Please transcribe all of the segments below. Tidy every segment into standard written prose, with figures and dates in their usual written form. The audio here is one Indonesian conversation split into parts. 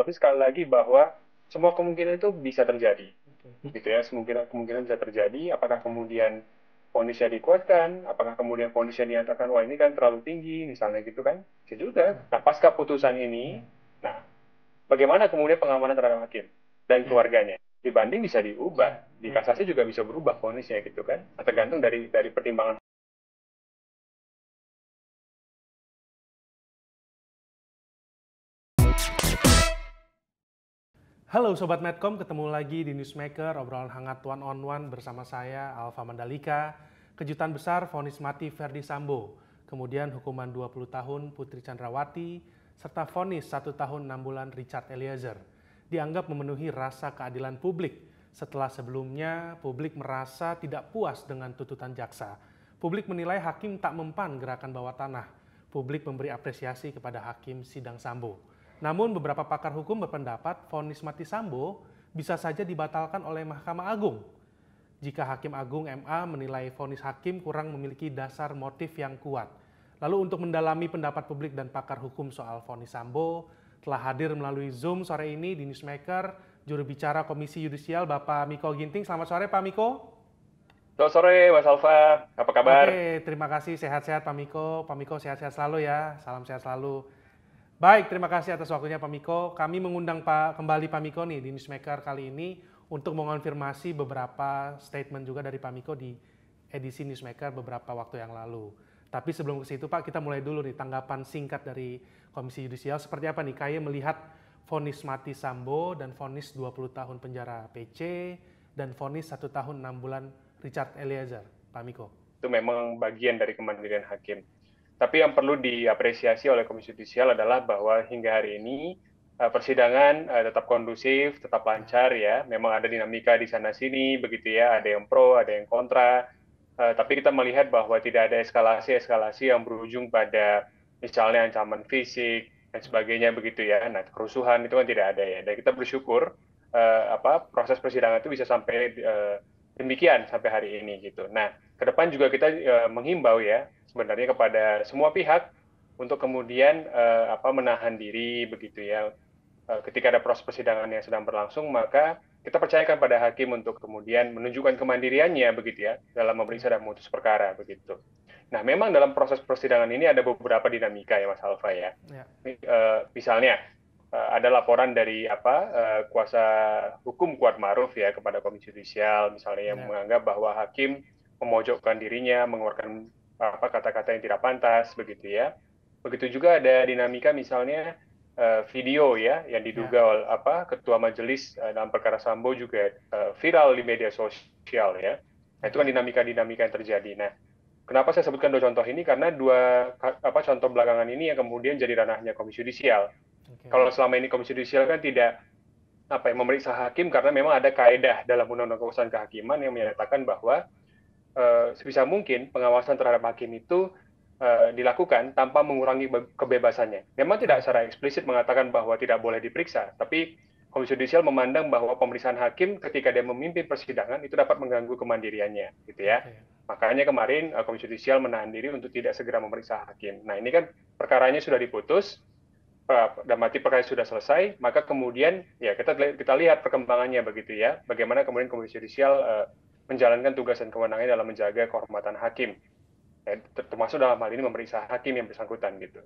Tapi sekali lagi bahwa semua kemungkinan itu bisa terjadi, gitu ya. Kemungkinan kemungkinan bisa terjadi. Apakah kemudian vonisnya dikuatkan? Apakah kemudian vonisnya dinyatakan wah ini kan terlalu tinggi, misalnya gitu kan? Bisa juga. Nah, pasca putusan ini, nah bagaimana kemudian pengamanan terhadap hakim dan keluarganya? Dibanding bisa diubah, di kasasi juga bisa berubah vonisnya gitu kan? Tergantung dari pertimbangan. Halo Sobat Medcom, ketemu lagi di Newsmaker, obrolan hangat one on one bersama saya, Alfa Mandalika. Kejutan besar, vonis mati Verdi Sambo, kemudian hukuman 20 tahun Putri Chandrawati, serta vonis 1 tahun 6 bulan Richard Eliezer. Dianggap memenuhi rasa keadilan publik, setelah sebelumnya publik merasa tidak puas dengan tuntutan jaksa. Publik menilai hakim tak mempan gerakan bawah tanah. Publik memberi apresiasi kepada hakim sidang Sambo. Namun beberapa pakar hukum berpendapat vonis mati Sambo bisa saja dibatalkan oleh Mahkamah Agung jika Hakim Agung MA menilai vonis hakim kurang memiliki dasar motif yang kuat. Lalu untuk mendalami pendapat publik dan pakar hukum soal vonis Sambo, telah hadir melalui Zoom sore ini di Newsmaker, juru bicara Komisi Yudisial Bapak Miko Ginting. Selamat sore Pak Miko. Selamat sore Mas Alfa, apa kabar? Oke, terima kasih, sehat-sehat Pak Miko. Pak Miko sehat-sehat selalu ya, salam sehat selalu. Baik, terima kasih atas waktunya Pak Miko. Kami mengundang kembali Pak Miko nih di Newsmaker kali ini untuk mengonfirmasi beberapa statement juga dari Pak Miko di edisi Newsmaker beberapa waktu yang lalu. Tapi sebelum ke situ Pak, kita mulai dulu nih tanggapan singkat dari Komisi Yudisial. Seperti apa nih KAY melihat vonis mati Sambo dan vonis 20 tahun penjara PC dan vonis 1 tahun 6 bulan Richard Eliezer, Pak Miko? Itu memang bagian dari kemandirian hakim. Tapi yang perlu diapresiasi oleh Komisi Yudisial adalah bahwa hingga hari ini persidangan tetap kondusif, tetap lancar ya. Memang ada dinamika di sana sini begitu ya, ada yang pro, ada yang kontra. Tapi kita melihat bahwa tidak ada eskalasi-eskalasi yang berujung pada misalnya ancaman fisik dan sebagainya begitu ya. Nah, kerusuhan itu kan tidak ada ya. Dan kita bersyukur proses persidangan itu bisa sampai demikian sampai hari ini gitu. Nah, ke depan juga kita menghimbau ya sebenarnya kepada semua pihak untuk kemudian menahan diri begitu ya. Ketika ada proses persidangan yang sedang berlangsung, maka kita percayakan pada hakim untuk kemudian menunjukkan kemandiriannya begitu ya dalam memeriksa dan memutus perkara begitu. Nah, memang dalam proses persidangan ini ada beberapa dinamika ya Mas Alfa ya. Misalnya ada laporan dari kuasa hukum Kuatmaruf ya kepada Komisi Yudisial misalnya yang menganggap bahwa hakim memojokkan dirinya, mengeluarkan kata-kata yang tidak pantas begitu ya. Begitu juga ada dinamika misalnya video ya yang diduga oleh ketua majelis dalam perkara Sambo juga viral di media sosial ya. Nah, itu kan dinamika-dinamika yang terjadi. Nah, kenapa saya sebutkan dua contoh ini? Karena dua contoh belakangan ini yang kemudian jadi ranahnya Komisi Yudisial. Kalau selama ini Komisi Yudisial kan tidak memeriksa hakim karena memang ada kaedah dalam Undang-Undang Kekuasaan Kehakiman yang menyatakan bahwa sebisa mungkin pengawasan terhadap hakim itu dilakukan tanpa mengurangi kebebasannya. Memang tidak secara eksplisit mengatakan bahwa tidak boleh diperiksa, tapi Komisi Yudisial memandang bahwa pemeriksaan hakim ketika dia memimpin persidangan itu dapat mengganggu kemandiriannya, gitu ya. Makanya kemarin Komisi Yudisial menahan diri untuk tidak segera memeriksa hakim. Nah, ini kan perkaranya sudah diputus, dan mati perkara sudah selesai, maka kemudian ya kita lihat perkembangannya begitu ya. Bagaimana kemudian Komisi Yudisial menjalankan tugas dan kewenangannya dalam menjaga kehormatan hakim. Termasuk dalam hal ini memeriksa hakim yang bersangkutan gitu.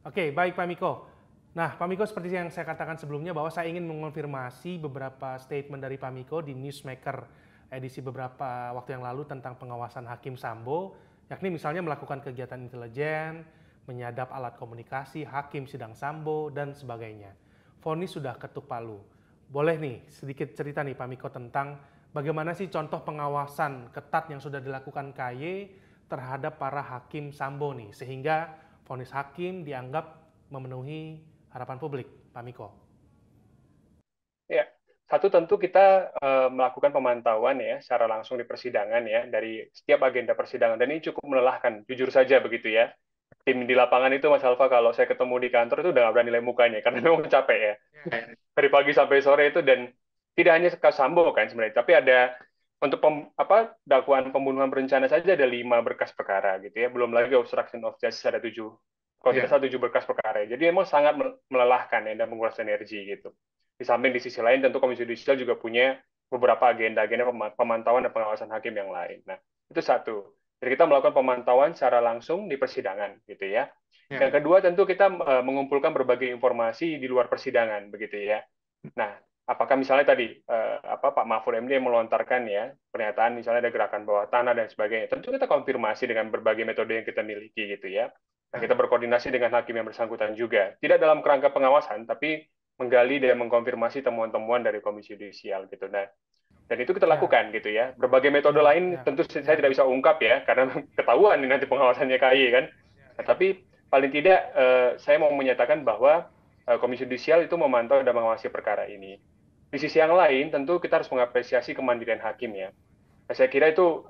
Oke, baik Pak Miko. Nah, Pak Miko seperti yang saya katakan sebelumnya bahwa saya ingin mengonfirmasi beberapa statement dari Pak Miko di Newsmaker edisi beberapa waktu yang lalu tentang pengawasan hakim Sambo, yakni misalnya melakukan kegiatan intelijen, menyadap alat komunikasi hakim sidang Sambo, dan sebagainya. Vonis sudah ketuk palu. Boleh nih sedikit cerita nih Pak Miko tentang bagaimana sih contoh pengawasan ketat yang sudah dilakukan KY terhadap para hakim Sambo nih, sehingga vonis hakim dianggap memenuhi harapan publik, Pak Miko. Ya, satu tentu kita melakukan pemantauan ya secara langsung di persidangan ya dari setiap agenda persidangan, dan ini cukup melelahkan, jujur saja begitu ya. Tim di lapangan itu Mas Alfa kalau saya ketemu di kantor itu udah nggak berani lihat mukanya karena memang capek ya. Dari pagi sampai sore itu, dan tidak hanya kasus Sambo kan sebenarnya, tapi ada untuk dakwaan pembunuhan berencana saja ada 5 berkas perkara gitu ya. Belum lagi obstruction of justice ada 7 Kalau tidak Ya. salah 7 berkas perkara. Jadi memang sangat melelahkan ya, dan menguras energi gitu. Di samping di sisi lain tentu Komisi Yudisial juga punya beberapa agenda-agenda pemantauan dan pengawasan hakim yang lain. Nah, itu satu. Jadi kita melakukan pemantauan secara langsung di persidangan gitu ya. Ya. Yang kedua tentu kita mengumpulkan berbagai informasi di luar persidangan begitu ya. Nah, apakah misalnya tadi Pak Mahfud MD yang melontarkan ya pernyataan misalnya ada gerakan bawah tanah dan sebagainya. Tentu kita konfirmasi dengan berbagai metode yang kita miliki gitu ya. Nah, kita berkoordinasi dengan hakim yang bersangkutan juga. Tidak dalam kerangka pengawasan, tapi menggali dan mengkonfirmasi temuan-temuan dari Komisi Yudisial gitu. Nah, dan itu kita Ya. lakukan gitu ya. Berbagai metode Ya. lain Ya. tentu saya Ya. tidak bisa ungkap ya, karena ketahuan nih nanti pengawasannya KAY kan. Nah, tapi paling tidak saya mau menyatakan bahwa Komisi Yudisial itu memantau dan mengawasi perkara ini. Di sisi yang lain, tentu kita harus mengapresiasi kemandirian hakim ya. Nah, saya kira itu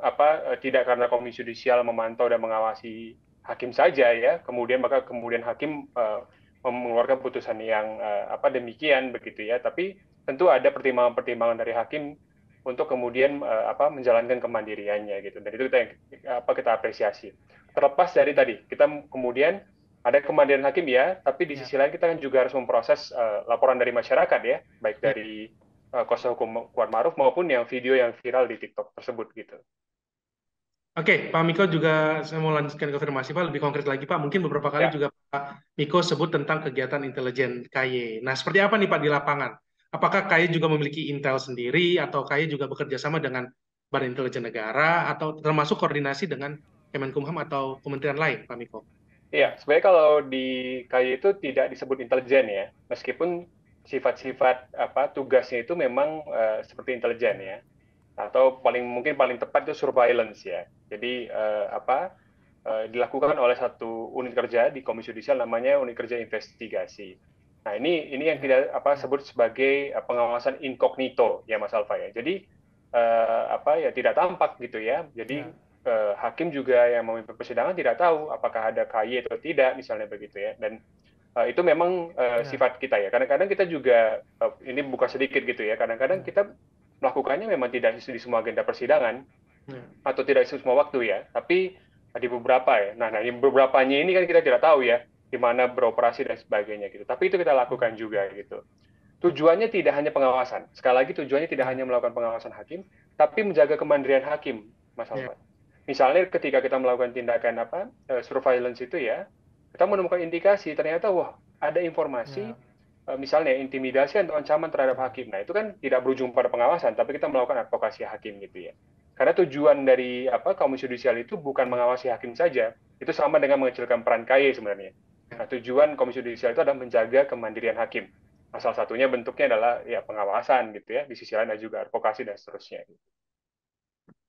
tidak karena Komisi Yudisial memantau dan mengawasi hakim saja ya, kemudian maka kemudian hakim mengeluarkan putusan yang demikian begitu ya, tapi tentu ada pertimbangan-pertimbangan dari hakim untuk kemudian menjalankan kemandiriannya gitu. Dan itu kita apresiasi. Terlepas dari tadi, kita kemudian ada kemandirian hakim ya, tapi di Ya. sisi lain kita kan juga harus memproses laporan dari masyarakat ya, baik Ya. dari kuasa hukum Kuat Maruf maupun yang video yang viral di TikTok tersebut gitu. Oke, Pak Miko juga saya mau lanjutkan konfirmasi Pak, lebih konkret lagi Pak. Mungkin beberapa kali Ya, juga Pak Miko sebut tentang kegiatan intelijen KY. Nah, seperti apa nih Pak di lapangan? Apakah KY juga memiliki intel sendiri atau KY juga bekerja sama dengan Badan Intelijen Negara atau termasuk koordinasi dengan Kemenkumham atau kementerian lain, Pak Miko? iya. Sebenarnya kalau di KY itu tidak disebut intelijen ya, meskipun sifat-sifat tugasnya itu memang seperti intelijen ya, atau mungkin paling tepat itu surveillance ya. Jadi dilakukan oleh satu unit kerja di Komisi Yudisial namanya unit kerja investigasi. Nah, ini yang Ya. kita Ya. sebut sebagai pengawasan incognito ya Mas Alfa ya. Jadi tidak tampak gitu ya. Jadi Ya. hakim juga yang memimpin persidangan tidak tahu apakah ada KY atau tidak misalnya begitu ya. Dan itu memang Ya. sifat kita ya. Kadang-kadang kita juga ini bukan sedikit gitu ya. Kadang-kadang Ya. kita melakukannya memang tidak di semua agenda persidangan Ya. atau tidak di semua waktu ya. Tapi di beberapa ya. Nah, di beberapanya ini kan kita tidak tahu ya di mana beroperasi dan sebagainya gitu. Tapi itu kita lakukan juga gitu. Tujuannya tidak hanya pengawasan. Sekali lagi tujuannya tidak Ya. hanya melakukan pengawasan hakim, tapi menjaga kemandirian hakim, Mas Ya. Alfat. Misalnya ketika kita melakukan tindakan surveillance itu ya, kita menemukan indikasi ternyata wah ada informasi Ya. misalnya intimidasi atau ancaman terhadap hakim. Nah, itu kan tidak berujung pada pengawasan, tapi kita melakukan advokasi hakim gitu ya. Karena tujuan dari Komisi Yudisial itu bukan mengawasi hakim saja, itu sama dengan mengecilkan peran KY sebenarnya. Nah, tujuan Komisi Yudisial itu adalah menjaga kemandirian hakim. Nah, salah satunya bentuknya adalah ya pengawasan gitu ya, di sisi lain ada juga advokasi dan seterusnya.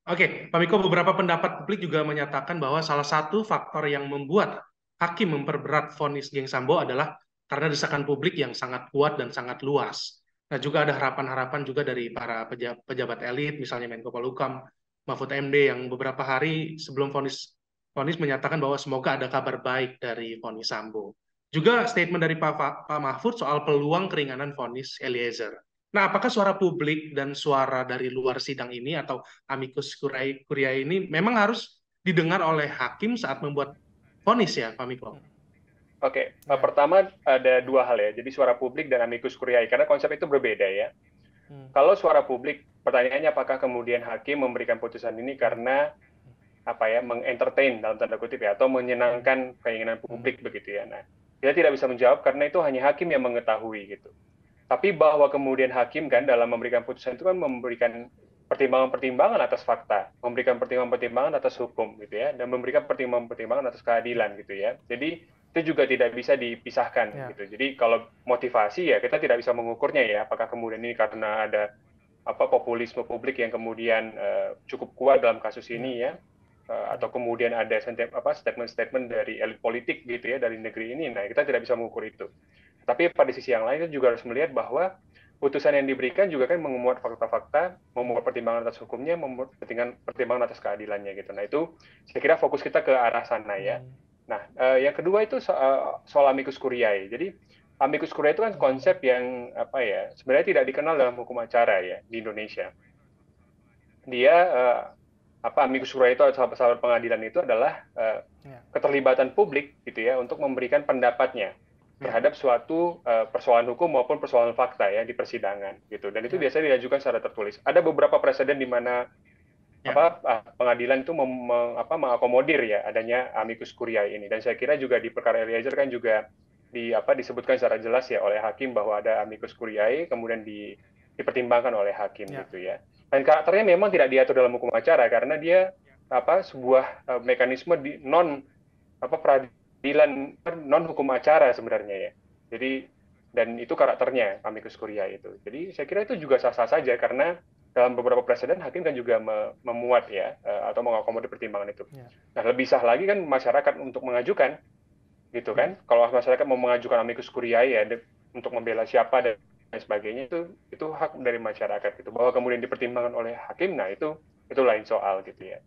Oke, Pak Miko, beberapa pendapat publik juga menyatakan bahwa salah satu faktor yang membuat hakim memperberat vonis Geng Sambo adalah karena desakan publik yang sangat kuat dan sangat luas. Nah, juga ada harapan-harapan juga dari para pejabat elit, misalnya Menko Polhukam, Mahfud MD, yang beberapa hari sebelum vonis menyatakan bahwa semoga ada kabar baik dari vonis Sambo. Juga statement dari Pak Mahfud soal peluang keringanan vonis Eliezer. Nah, apakah suara publik dan suara dari luar sidang ini atau amicus curiae ini memang harus didengar oleh hakim saat membuat vonis ya, Pak Miko? Oke, Ya. pertama ada dua hal ya, jadi suara publik dan amicus curiae, karena konsep itu berbeda ya. Hmm. Kalau suara publik, pertanyaannya apakah kemudian hakim memberikan putusan ini karena mengentertain dalam tanda kutip ya, atau menyenangkan keinginan publik begitu ya. Nah, kita tidak bisa menjawab karena itu hanya hakim yang mengetahui gitu. Tapi bahwa kemudian hakim kan dalam memberikan putusan itu kan memberikan pertimbangan-pertimbangan atas fakta, memberikan pertimbangan-pertimbangan atas hukum gitu ya, dan memberikan pertimbangan-pertimbangan atas keadilan gitu ya. Jadi itu juga tidak bisa dipisahkan Ya. gitu. Jadi kalau motivasi ya kita tidak bisa mengukurnya ya, apakah kemudian ini karena ada populisme publik yang kemudian cukup kuat dalam kasus Ya. ini ya, atau kemudian ada statement-statement dari elit politik gitu ya dari negeri ini. Nah, kita tidak bisa mengukur itu. Tapi pada sisi yang lain kita juga harus melihat bahwa putusan yang diberikan juga kan memuat fakta-fakta, memuat pertimbangan atas hukumnya, memuat pertimbangan atas keadilannya gitu. Nah, itu saya kira fokus kita ke arah sana ya. Nah, yang kedua itu soal amicus curiae. Jadi amicus curiae itu kan konsep yang sebenarnya tidak dikenal dalam hukum acara ya di Indonesia. Dia amicus curiae itu atau sahabat pengadilan itu adalah keterlibatan publik gitu ya untuk memberikan pendapatnya terhadap suatu persoalan hukum maupun persoalan fakta ya di persidangan gitu. Dan itu biasanya diajukan secara tertulis. Ada beberapa presiden di mana pengadilan itu mengakomodir ya adanya amicus curiae ini. Dan saya kira juga di perkara Eliezer kan juga disebutkan secara jelas ya oleh hakim bahwa ada amicus curiae kemudian dipertimbangkan oleh hakim gitu ya. Dan karakternya memang tidak diatur dalam hukum acara karena dia sebuah mekanisme di peradilan non hukum acara sebenarnya ya. Jadi dan itu karakternya amicus curiae itu. Jadi saya kira itu juga sah-sah saja karena dalam beberapa presiden hakim kan juga memuat ya atau mengakomodir pertimbangan itu. Nah, lebih sah lagi kan masyarakat untuk mengajukan gitu kan. Kalau masyarakat mau mengajukan amicus curiae ya untuk membela siapa dan sebagainya itu hak dari masyarakat gitu. Bahwa kemudian dipertimbangkan oleh hakim, nah itu lain soal gitu ya.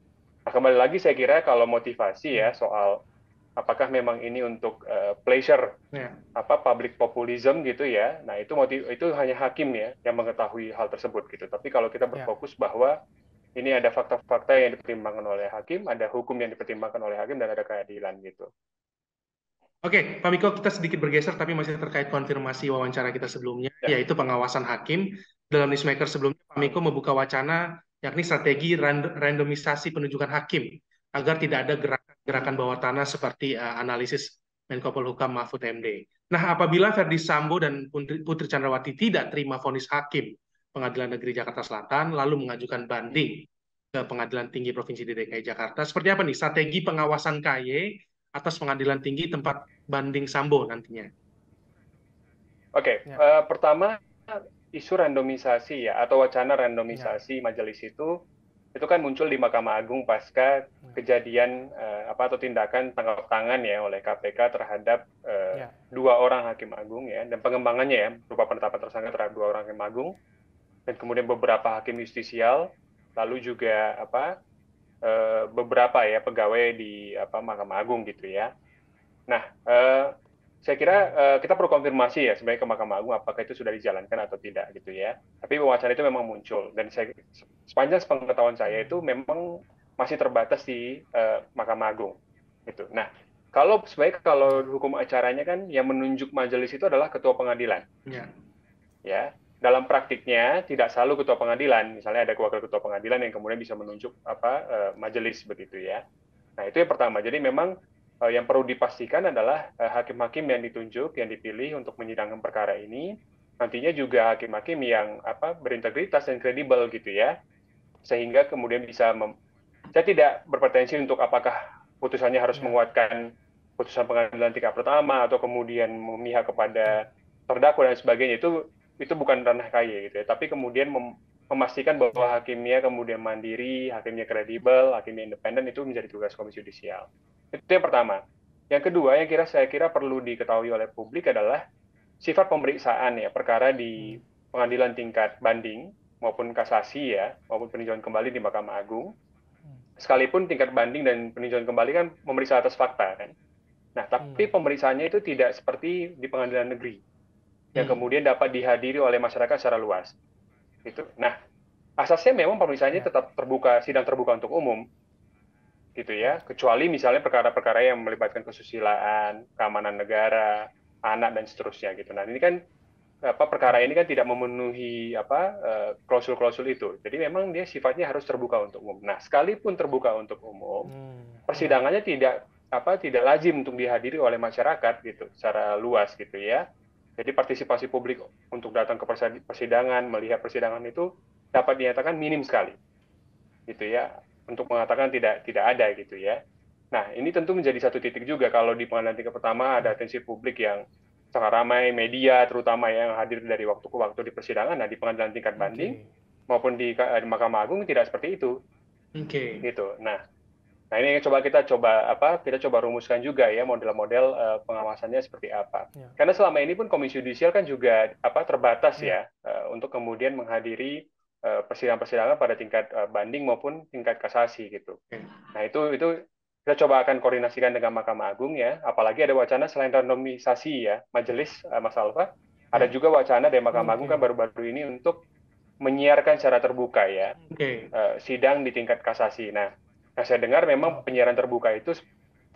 Nah, kembali lagi saya kira kalau motivasi ya soal apakah memang ini untuk pleasure public populism gitu ya. Nah, itu hanya hakim ya yang mengetahui hal tersebut gitu. Tapi kalau kita berfokus bahwa ini ada fakta-fakta yang dipertimbangkan oleh hakim, ada hukum yang dipertimbangkan oleh hakim dan ada keadilan gitu. Oke, Pak Miko, kita sedikit bergeser tapi masih terkait konfirmasi wawancara kita sebelumnya, yaitu pengawasan hakim. Dalam Newsmaker sebelumnya, Pak Miko membuka wacana yakni strategi randomisasi penunjukan hakim agar tidak ada gerakan bawah tanah seperti analisis Menko Polhukam Mahfud MD. Nah, apabila Verdi Sambo dan Putri Chandrawati tidak terima vonis hakim Pengadilan Negeri Jakarta Selatan, lalu mengajukan banding ke Pengadilan Tinggi Provinsi DKI Jakarta, seperti apa nih strategi pengawasan KY atas Pengadilan Tinggi tempat banding Sambo nantinya? Oke, pertama isu randomisasi ya atau wacana randomisasi majelis itu kan muncul di Mahkamah Agung pasca kejadian atau tindakan tangkap tangan ya oleh KPK terhadap 2 orang hakim agung ya dan pengembangannya ya berupa penetapan tersangka terhadap 2 orang hakim agung dan kemudian beberapa hakim justisial lalu juga beberapa ya pegawai di Mahkamah Agung gitu ya. Nah, saya kira kita perlu konfirmasi ya sebenarnya ke Mahkamah Agung apakah itu sudah dijalankan atau tidak gitu ya. Tapi wacana itu memang muncul dan sepanjang pengetahuan saya itu memang masih terbatas di Mahkamah Agung gitu. Nah, kalau hukum acaranya kan yang menunjuk majelis itu adalah ketua pengadilan. Ya. Dalam praktiknya tidak selalu ketua pengadilan, misalnya ada wakil ketua pengadilan yang kemudian bisa menunjuk majelis begitu ya. Nah, itu yang pertama. Jadi memang yang perlu dipastikan adalah hakim-hakim yang ditunjuk, yang dipilih untuk menyidangkan perkara ini, nantinya juga hakim-hakim yang berintegritas dan kredibel gitu ya, sehingga kemudian bisa saya tidak berpretensi untuk apakah putusannya harus menguatkan putusan pengadilan tingkat pertama atau kemudian memihak kepada terdakwa dan sebagainya, itu bukan ranah KY gitu ya, tapi kemudian memastikan bahwa hakimnya kemudian mandiri, hakimnya kredibel, hakimnya independen itu menjadi tugas Komisi Yudisial. Itu yang pertama. Yang kedua yang saya kira perlu diketahui oleh publik adalah sifat pemeriksaan ya perkara di pengadilan tingkat banding maupun kasasi ya maupun peninjauan kembali di Mahkamah Agung. Sekalipun tingkat banding dan peninjauan kembali kan memeriksa atas fakta kan. Nah, tapi pemeriksaannya itu tidak seperti di pengadilan negeri yang kemudian dapat dihadiri oleh masyarakat secara luas. Gitu. Nah, asasnya memang pemeriksaannya tetap terbuka, sidang terbuka untuk umum. Gitu ya, kecuali misalnya perkara-perkara yang melibatkan kesusilaan, keamanan negara, anak dan seterusnya gitu. Nah, ini kan perkara ini kan tidak memenuhi klausul-klausul itu. Jadi memang dia sifatnya harus terbuka untuk umum. Nah, sekalipun terbuka untuk umum, persidangannya tidak lazim untuk dihadiri oleh masyarakat gitu, secara luas gitu ya. Jadi partisipasi publik untuk datang ke persidangan, melihat persidangan itu dapat dinyatakan minim sekali, gitu ya, untuk mengatakan tidak ada gitu ya. Nah, ini tentu menjadi satu titik juga kalau di pengadilan tingkat pertama ada atensi publik yang sangat ramai, media terutama yang hadir dari waktu ke waktu di persidangan. Nah, di pengadilan tingkat banding maupun di Mahkamah Agung tidak seperti itu, gitu. Nah, ini kita coba rumuskan juga ya model-model pengawasannya seperti apa. Karena selama ini pun Komisi Yudisial kan juga terbatas ya untuk kemudian menghadiri persidangan-persidangan pada tingkat banding maupun tingkat kasasi gitu. Nah, itu kita coba akan koordinasikan dengan Mahkamah Agung ya. Apalagi ada wacana selain randomisasi ya majelis Mas Alfa, ada juga wacana dari Mahkamah Agung kan baru-baru ini untuk menyiarkan secara terbuka ya Oke. sidang di tingkat kasasi. Nah, saya dengar memang penyiaran terbuka itu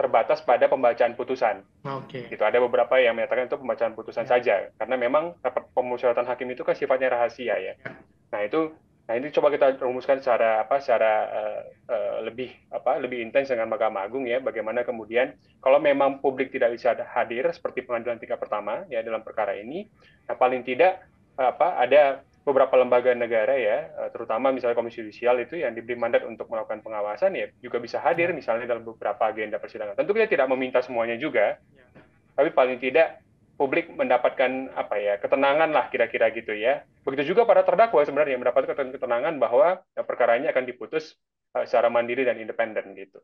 terbatas pada pembacaan putusan. Oke. Gitu. Ada beberapa yang menyatakan itu pembacaan putusan Ya. saja, karena memang rapat pemusyawaratan hakim itu kan sifatnya rahasia ya. Ya. Nah itu, ini coba kita rumuskan secara lebih intens dengan Mahkamah Agung ya. Bagaimana kemudian kalau memang publik tidak bisa hadir seperti pengadilan tingkat pertama ya dalam perkara ini, nah paling tidak ada beberapa lembaga negara ya, terutama misalnya Komisi Yudisial itu yang diberi mandat untuk melakukan pengawasan ya juga bisa hadir Ya. misalnya dalam beberapa agenda persidangan. Tentu kita tidak meminta semuanya juga, tapi paling tidak publik mendapatkan ketenangan lah kira-kira gitu ya. Begitu juga para terdakwa sebenarnya mendapatkan ketenangan bahwa perkaranya akan diputus secara mandiri dan independen gitu.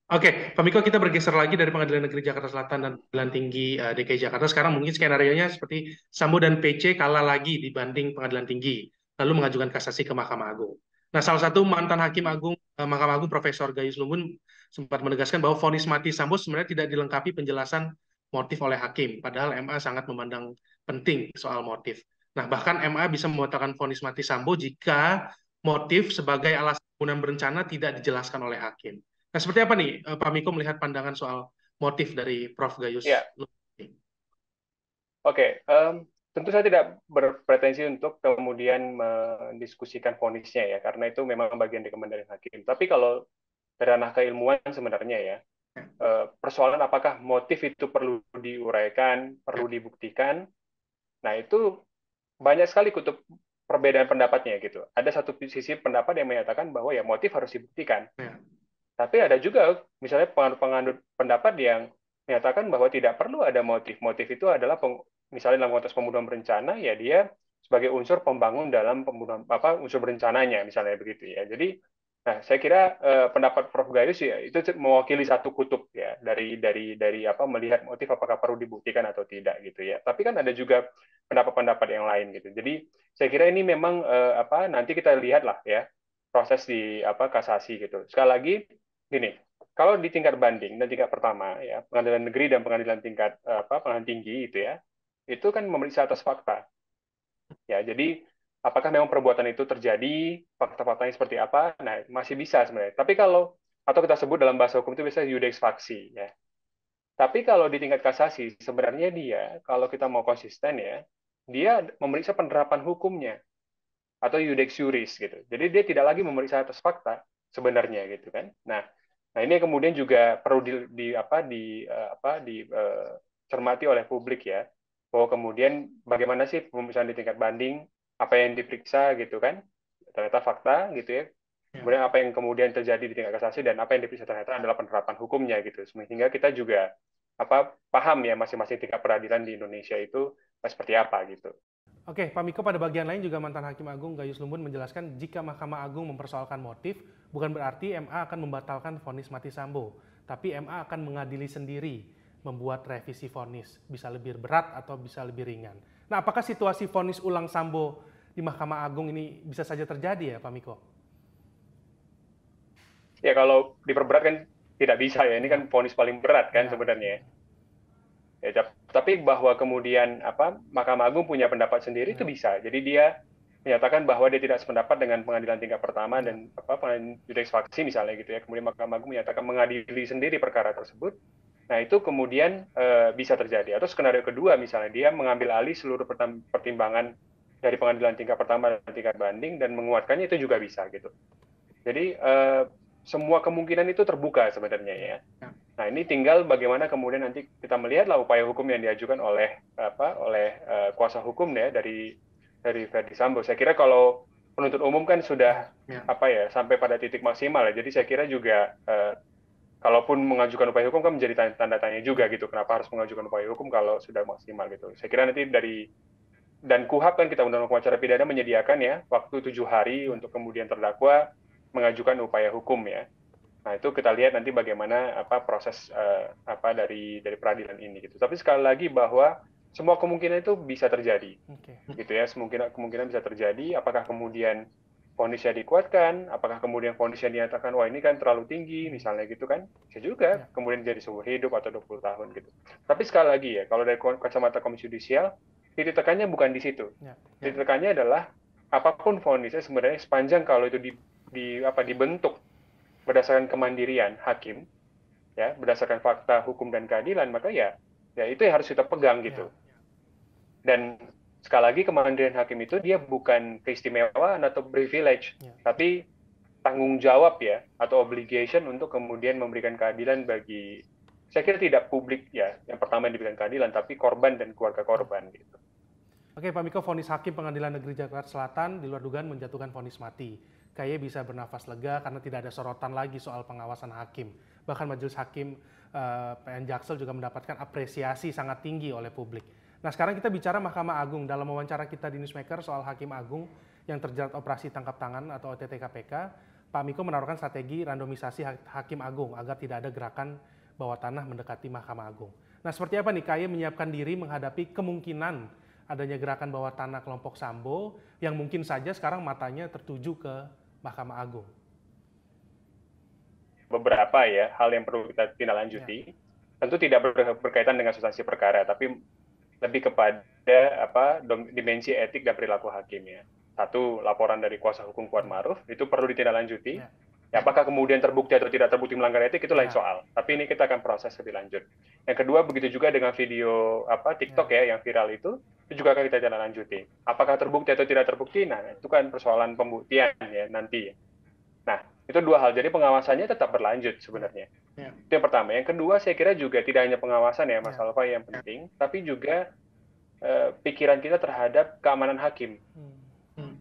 Oke, Pak Miko, kita bergeser lagi dari Pengadilan Negeri Jakarta Selatan dan Pengadilan Tinggi DKI Jakarta. Sekarang mungkin skenario-nya seperti Sambo dan PC kalah lagi dibanding Pengadilan Tinggi, lalu mengajukan kasasi ke Mahkamah Agung. Nah, salah satu mantan Hakim Agung Mahkamah Agung Profesor Gayus Lumbun sempat menegaskan bahwa vonis mati Sambo sebenarnya tidak dilengkapi penjelasan motif oleh hakim, padahal MA sangat memandang penting soal motif. Nah, bahkan MA bisa membatalkan vonis mati Sambo jika motif sebagai alasan pembunuhan berencana tidak dijelaskan oleh hakim. Nah, seperti apa nih Pak Miko melihat pandangan soal motif dari Prof. Gayus? Ya, oke. Tentu saya tidak berpretensi untuk kemudian mendiskusikan vonisnya ya, karena itu memang bagian dari Kemendagri hakim. Tapi kalau dari ranah keilmuan sebenarnya ya, persoalan apakah motif itu perlu diuraikan, perlu dibuktikan, nah itu banyak sekali kutub perbedaan pendapatnya gitu. Ada satu sisi pendapat yang menyatakan bahwa ya motif harus dibuktikan. Ya. Tapi ada juga misalnya penganut pendapat yang menyatakan bahwa tidak perlu ada motif. Motif itu adalah misalnya dalam konteks pembunuhan berencana ya dia sebagai unsur pembangun dalam pembunuhan unsur berencananya misalnya begitu ya. Jadi saya kira pendapat Prof Gayus ya itu mewakili satu kutub ya dari melihat motif apakah perlu dibuktikan atau tidak gitu ya. Tapi kan ada juga pendapat-pendapat yang lain gitu. Jadi saya kira ini memang nanti kita lihat lah ya proses di kasasi gitu. Sekali lagi gini, kalau di tingkat banding dan tingkat pertama ya pengadilan negeri dan pengadilan tingkat pengadilan tinggi itu ya itu kan memeriksa atas fakta ya. Jadi apakah memang perbuatan itu terjadi, fakta-faktanya seperti apa, nah masih bisa sebenarnya. Tapi kalau atau kita sebut dalam bahasa hukum itu biasanya iudex faksi ya. Tapi kalau di tingkat kasasi sebenarnya dia kalau kita mau konsisten ya dia memeriksa penerapan hukumnya atau iudex juris gitu. Jadi dia tidak lagi memeriksa atas fakta sebenarnya gitu kan. Nah ini kemudian juga perlu dicermati oleh publik ya, bahwa kemudian bagaimana sih pemeriksaan di tingkat banding, apa yang diperiksa gitu kan, ternyata fakta gitu ya. Kemudian apa yang kemudian terjadi di tingkat kasasi dan apa yang diperiksa ternyata adalah penerapan hukumnya gitu. Sehingga kita juga paham ya masing-masing tingkat peradilan di Indonesia itu seperti apa gitu. Oke, Pak Miko, pada bagian lain juga mantan Hakim Agung Gayus Lumbun menjelaskan jika Mahkamah Agung mempersoalkan motif, bukan berarti MA akan membatalkan vonis mati Sambo, tapi MA akan mengadili sendiri, membuat revisi vonis, bisa lebih berat atau bisa lebih ringan. Nah, apakah situasi vonis ulang Sambo di Mahkamah Agung ini bisa saja terjadi ya, Pak Miko? Ya kalau diperberat kan tidak bisa ya, ini kan vonis paling berat kan sebenarnya. Ya, tapi bahwa kemudian Mahkamah Agung punya pendapat sendiri itu bisa. Jadi dia menyatakan bahwa dia tidak sependapat dengan pengadilan tingkat pertama dan pengadilan iudex faksi misalnya gitu ya. Kemudian Mahkamah Agung menyatakan mengadili sendiri perkara tersebut. Nah itu kemudian bisa terjadi. Atau skenario kedua misalnya dia mengambil alih seluruh pertimbangan dari pengadilan tingkat pertama dan tingkat banding dan menguatkannya itu juga bisa gitu. Jadi semua kemungkinan itu terbuka sebenarnya ya. Nah ini tinggal bagaimana kemudian nanti kita melihatlah upaya hukum yang diajukan oleh kuasa hukum ya dari Verdi Sambo. Saya kira kalau penuntut umum kan sudah sampai pada titik maksimal ya. Jadi saya kira juga kalaupun mengajukan upaya hukum kan menjadi tanda tanya juga gitu. Kenapa harus mengajukan upaya hukum kalau sudah maksimal gitu. Saya kira nanti dan KUHP kan kita Undang-Undang Hukum Acara Pidana menyediakan ya waktu 7 hari untuk kemudian terdakwa mengajukan upaya hukum ya. Nah, itu kita lihat nanti bagaimana proses dari peradilan ini gitu. Tapi sekali lagi bahwa semua kemungkinan itu bisa terjadi. Gitu ya, kemungkinan bisa terjadi. Apakah kemudian vonisnya dikuatkan, apakah kemudian vonisnya dinyatakan wah ini kan terlalu tinggi misalnya gitu kan. Bisa juga kemudian jadi seumur hidup atau 20 tahun gitu. Tapi sekali lagi ya, kalau dari kacamata Komisi Yudisial, titik tekannya bukan di situ. Titik tekannya adalah apapun vonisnya sebenarnya sepanjang kalau itu dibentuk berdasarkan kemandirian hakim, ya, berdasarkan fakta hukum dan keadilan, maka ya itu yang harus kita pegang gitu. Dan sekali lagi kemandirian hakim itu dia bukan keistimewaan atau privilege, tapi tanggung jawab ya atau obligation untuk kemudian memberikan keadilan bagi, saya kira tidak publik ya, yang pertama yang diberikan keadilan, tapi korban dan keluarga korban gitu. Oke, Pak Miko, vonis Hakim Pengadilan Negeri Jakarta Selatan di luar dugaan menjatuhkan vonis mati. KY bisa bernafas lega karena tidak ada sorotan lagi soal pengawasan hakim. Bahkan Majelis Hakim PN Jaksel juga mendapatkan apresiasi sangat tinggi oleh publik. Nah, sekarang kita bicara Mahkamah Agung. Dalam wawancara kita di Newsmaker soal Hakim Agung yang terjerat operasi tangkap tangan atau OTT KPK, Pak Miko menawarkan strategi randomisasi Hakim Agung agar tidak ada gerakan bawah tanah mendekati Mahkamah Agung. Nah, seperti apa nih KY menyiapkan diri menghadapi kemungkinan adanya gerakan bawah tanah kelompok Sambo yang mungkin saja sekarang matanya tertuju ke Mahkamah Agung? Beberapa ya hal yang perlu kita tindak lanjuti. Tentu tidak berkaitan dengan substansi perkara, tapi lebih kepada dimensi etik dan perilaku hakim ya. Satu, laporan dari kuasa hukum Kuat Ma'ruf itu perlu ditindaklanjuti. Ya, apakah kemudian terbukti atau tidak terbukti melanggar etik itu lain soal. Tapi ini kita akan proses lebih lanjut. Yang kedua, begitu juga dengan video TikTok ya yang viral itu juga akan kita tindak-lanjuti. Apakah terbukti atau tidak terbukti? Nah, itu kan persoalan pembuktian ya nanti. Nah, itu dua hal. Jadi pengawasannya tetap berlanjut sebenarnya. Itu yang pertama. Yang kedua, saya kira juga tidak hanya pengawasan ya, Mas Alfa yang penting, tapi juga pikiran kita terhadap keamanan hakim.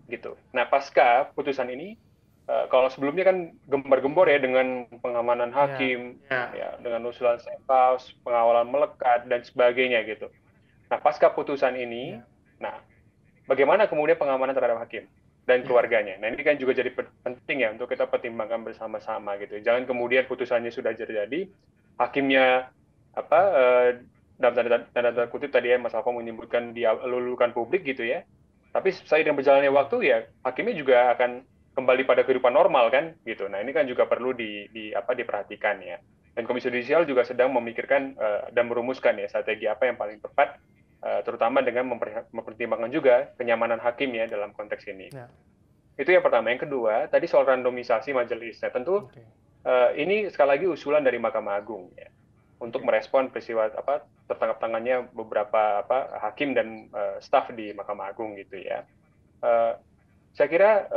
Gitu. Nah, pasca putusan ini, kalau sebelumnya kan gembar-gembor ya dengan pengamanan hakim, ya, dengan usulan safe house, pengawalan melekat dan sebagainya gitu. Nah, pasca putusan ini, nah, bagaimana kemudian pengamanan terhadap hakim dan keluarganya? Nah, ini kan juga jadi penting ya untuk kita pertimbangkan bersama-sama gitu. Jangan kemudian putusannya sudah terjadi, hakimnya dalam tanda kutip tadi ya Mas Alfa menyebutkan dilulukan publik gitu ya. Tapi seiring berjalannya waktu ya hakimnya juga akan kembali pada kehidupan normal kan gitu. Nah, ini kan juga perlu diperhatikan ya. Dan Komisi Yudisial juga sedang memikirkan dan merumuskan ya strategi apa yang paling tepat, terutama dengan mempertimbangkan juga kenyamanan hakim ya dalam konteks ini. Itu yang pertama. Yang kedua, tadi soal randomisasi majelis. Nah, tentu ini sekali lagi usulan dari Mahkamah Agung ya untuk merespon peristiwa tertangkap tangannya beberapa hakim dan staf di Mahkamah Agung gitu ya. Saya kira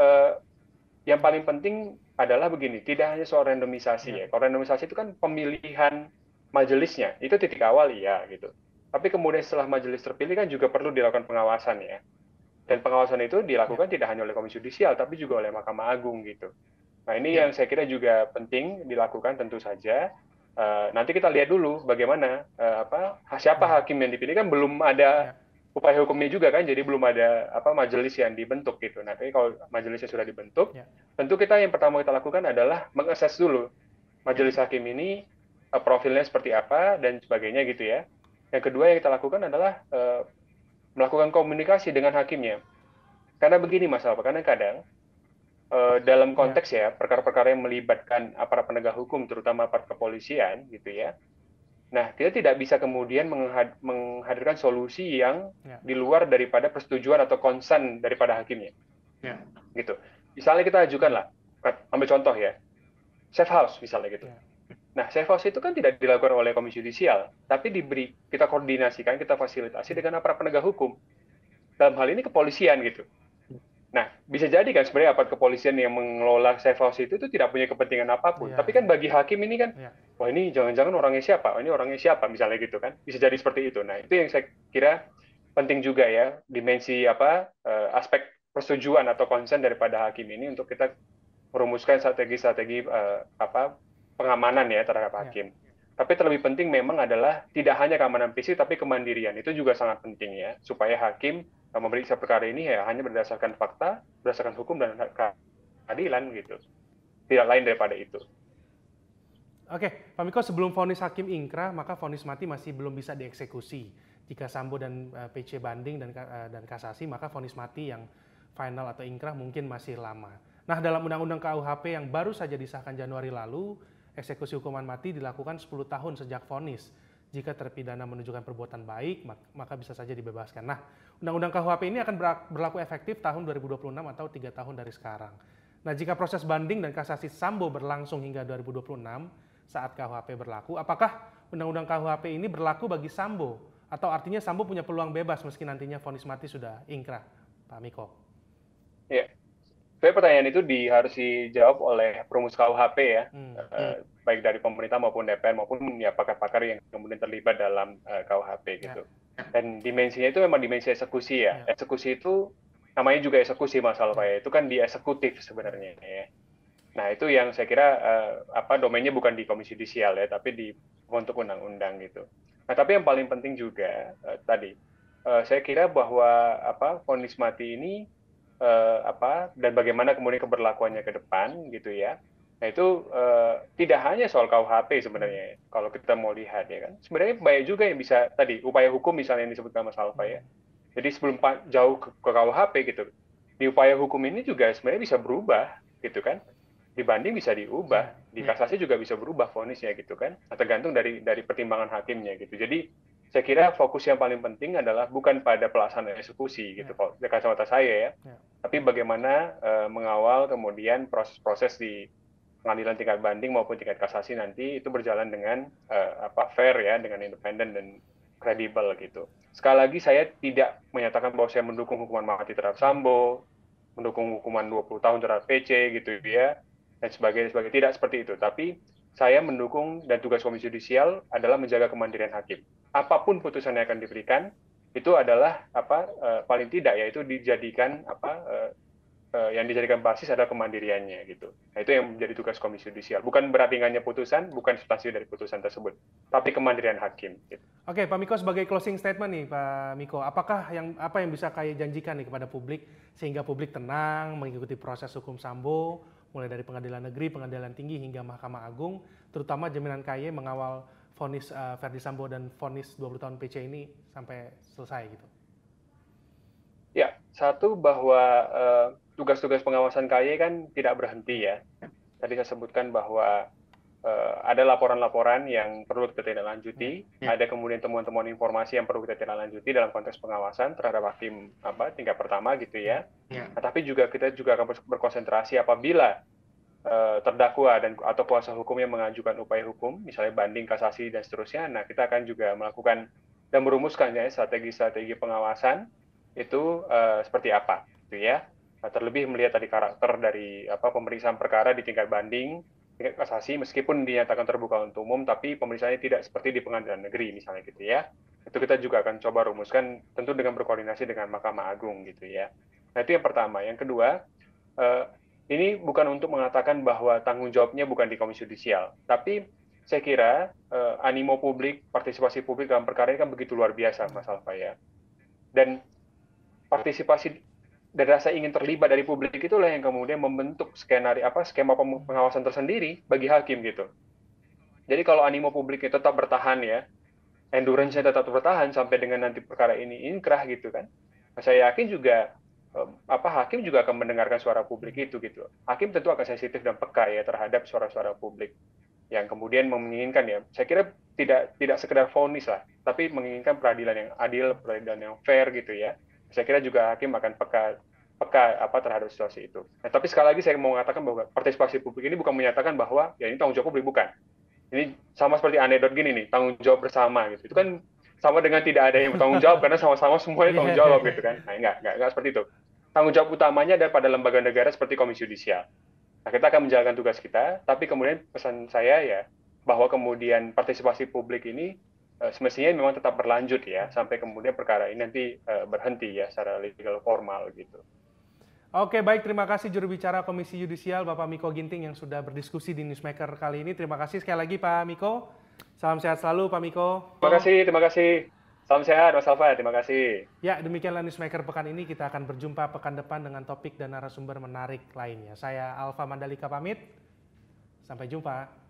yang paling penting adalah begini, tidak hanya soal randomisasi ya. Kalau randomisasi itu kan pemilihan majelisnya, itu titik awal ya gitu. Tapi kemudian setelah majelis terpilih kan juga perlu dilakukan pengawasan ya. Dan pengawasan itu dilakukan tidak hanya oleh Komisi Yudisial, tapi juga oleh Mahkamah Agung gitu. Nah, ini yang saya kira juga penting dilakukan tentu saja. Nanti kita lihat dulu bagaimana siapa hakim yang dipilih, kan belum ada upaya hukumnya juga kan, jadi belum ada majelis yang dibentuk gitu. Nah, tapi kalau majelisnya sudah dibentuk, tentu kita yang pertama kita lakukan adalah mengakses dulu majelis hakim ini profilnya seperti apa dan sebagainya gitu ya. Yang kedua yang kita lakukan adalah melakukan komunikasi dengan hakimnya. Karena begini Mas Alfa, kadang-kadang dalam konteks ya perkara-perkara yang melibatkan aparat penegak hukum, terutama aparat kepolisian gitu ya. Nah, kita tidak bisa kemudian menghadirkan solusi yang di luar daripada persetujuan atau konsen daripada hakimnya. Gitu. Misalnya kita ajukan ambil contoh ya, safe house misalnya gitu. Nah, safe house itu kan tidak dilakukan oleh Komisi Yudisial, tapi kita koordinasikan, kita fasilitasi dengan aparat penegak hukum. Dalam hal ini kepolisian gitu. Nah, bisa jadi kan sebenarnya aparat kepolisian yang mengelola safe house itu tidak punya kepentingan apapun. Tapi kan bagi hakim ini kan, wah ini jangan-jangan orangnya siapa? Ini orangnya siapa? Misalnya gitu kan. Bisa jadi seperti itu. Nah, itu yang saya kira penting juga ya, dimensi aspek persetujuan atau konsen daripada hakim ini untuk kita merumuskan strategi-strategi pengamanan ya terhadap hakim. Tapi terlebih penting memang adalah tidak hanya keamanan fisik, tapi kemandirian. Itu juga sangat penting ya, supaya hakim memeriksa perkara ini ya hanya berdasarkan fakta, berdasarkan hukum dan keadilan gitu. Tidak lain daripada itu. Oke, Pak Miko, sebelum vonis hakim ingkrah, maka vonis mati masih belum bisa dieksekusi. Jika Sambo dan PC banding dan kasasi, maka vonis mati yang final atau ingkrah mungkin masih lama. Nah, dalam Undang-Undang KUHP yang baru saja disahkan Januari lalu, eksekusi hukuman mati dilakukan 10 tahun sejak vonis. Jika terpidana menunjukkan perbuatan baik, maka bisa saja dibebaskan. Nah, Undang-undang KUHP ini akan berlaku efektif tahun 2026 atau 3 tahun dari sekarang. Nah, jika proses banding dan kasasi Sambo berlangsung hingga 2026 saat KUHP berlaku, apakah Undang-Undang KUHP ini berlaku bagi Sambo? Atau artinya Sambo punya peluang bebas meski nantinya vonis mati sudah ingkrah, Pak Miko? Ya, sebenarnya pertanyaan itu harus dijawab oleh perumus KUHP ya, baik dari pemerintah maupun DPR maupun ya pakar-pakar yang kemudian terlibat dalam KUHP gitu. Dan dimensinya itu memang dimensi eksekusi ya. Eksekusi itu namanya juga eksekusi Mas Alfa ya. Itu kan di eksekutif sebenarnya ya. Nah itu yang saya kira domainnya bukan di Komisi Yudisial ya, tapi di untuk undang-undang gitu. Nah tapi yang paling penting juga saya kira bahwa vonis mati ini dan bagaimana kemudian keberlakuannya ke depan gitu ya. Nah itu tidak hanya soal KUHP sebenarnya kalau kita mau lihat ya kan. Sebenarnya banyak juga yang bisa tadi upaya hukum misalnya yang disebutkan Mas Alfa ya. Jadi sebelum jauh ke KUHP gitu, di upaya hukum ini juga sebenarnya bisa berubah gitu kan. Dibanding bisa diubah, di kasasi juga bisa berubah vonisnya gitu kan. Nah, tergantung dari pertimbangan hakimnya gitu. Jadi saya kira fokus yang paling penting adalah bukan pada pelaksanaan eksekusi gitu kalau dari kacamata saya ya. Tapi bagaimana mengawal kemudian proses-proses di pengadilan tingkat banding maupun tingkat kasasi nanti itu berjalan dengan fair ya, dengan independen dan kredibel gitu. Sekali lagi saya tidak menyatakan bahwa saya mendukung hukuman mati terhadap Sambo, mendukung hukuman 20 tahun terhadap PC gitu ya, dan sebagainya. Tidak seperti itu. Tapi saya mendukung dan tugas Komisi Yudisial adalah menjaga kemandirian hakim. Apapun putusan yang akan diberikan, itu adalah paling tidak yaitu dijadikan yang dijadikan basis adalah kemandiriannya gitu. Nah, itu yang menjadi tugas Komisi Yudisial. Bukan berarti hanya putusan, bukan substansi dari putusan tersebut, tapi kemandirian hakim. Gitu. Oke, Pak Miko sebagai closing statement nih, Pak Miko, apa yang bisa KAI janjikan nih kepada publik sehingga publik tenang mengikuti proses hukum Sambo, mulai dari pengadilan negeri, pengadilan tinggi hingga Mahkamah Agung, terutama jaminan KAI mengawal vonis Verdi Sambo dan vonis 20 tahun PC ini sampai selesai gitu. Ya, satu bahwa tugas-tugas pengawasan KAI kan tidak berhenti ya. Tadi saya sebutkan bahwa ada laporan-laporan yang perlu kita tindak lanjuti, ada kemudian temuan-temuan informasi yang perlu kita tindak lanjuti dalam konteks pengawasan terhadap hakim tingkat pertama gitu ya. Nah, tapi kita juga akan berkonsentrasi apabila terdakwa atau kuasa hukumnya mengajukan upaya hukum, misalnya banding, kasasi dan seterusnya. Nah, kita akan juga melakukan dan merumuskan ya strategi-strategi pengawasan itu seperti apa, gitu ya. Nah, terlebih melihat tadi karakter dari pemeriksaan perkara di tingkat banding, tingkat kasasi, meskipun dinyatakan terbuka untuk umum, tapi pemeriksaannya tidak seperti di pengadilan negeri, misalnya gitu ya. Itu kita juga akan coba rumuskan, tentu dengan berkoordinasi dengan Mahkamah Agung, gitu ya. Nah, itu yang pertama. Yang kedua, ini bukan untuk mengatakan bahwa tanggung jawabnya bukan di Komisi Yudisial, tapi saya kira animo publik, partisipasi publik dalam perkara ini kan begitu luar biasa, Mas Alfa ya. Dan partisipasi dan rasa ingin terlibat dari publik itulah yang kemudian membentuk skema pengawasan tersendiri bagi hakim gitu. Jadi kalau animo publiknya tetap bertahan ya, endurance-nya tetap bertahan sampai dengan nanti perkara ini inkrah gitu kan. Saya yakin juga hakim juga akan mendengarkan suara publik itu gitu. Hakim tentu akan sensitif dan peka ya terhadap suara-suara publik yang kemudian menginginkan ya. Saya kira tidak sekedar vonis lah, tapi menginginkan peradilan yang adil, peradilan yang fair gitu ya. Saya kira juga hakim akan peka terhadap situasi itu. Nah, tapi sekali lagi saya mau mengatakan bahwa partisipasi publik ini bukan menyatakan bahwa ya ini tanggung jawab publik, bukan. Ini sama seperti anekdot gini nih, tanggung jawab bersama gitu. Itu kan sama dengan tidak ada yang bertanggung jawab karena sama-sama semuanya tanggung jawab gitu kan. Nah, enggak seperti itu. Tanggung jawab utamanya ada pada lembaga negara seperti Komisi Yudisial. Nah, kita akan menjalankan tugas kita, tapi kemudian pesan saya ya bahwa kemudian partisipasi publik ini semestinya memang tetap berlanjut ya sampai kemudian perkara ini nanti berhenti ya secara legal formal gitu. Oke, baik, terima kasih juru bicara Komisi Yudisial Bapak Miko Ginting yang sudah berdiskusi di Newsmaker kali ini. Terima kasih sekali lagi Pak Miko. Salam sehat selalu Pak Miko. Terima kasih. Salam sehat Mas Alfa, terima kasih. Ya, demikianlah Newsmaker pekan ini. Kita akan berjumpa pekan depan dengan topik dan narasumber menarik lainnya. Saya Alfa Mandalika pamit. Sampai jumpa.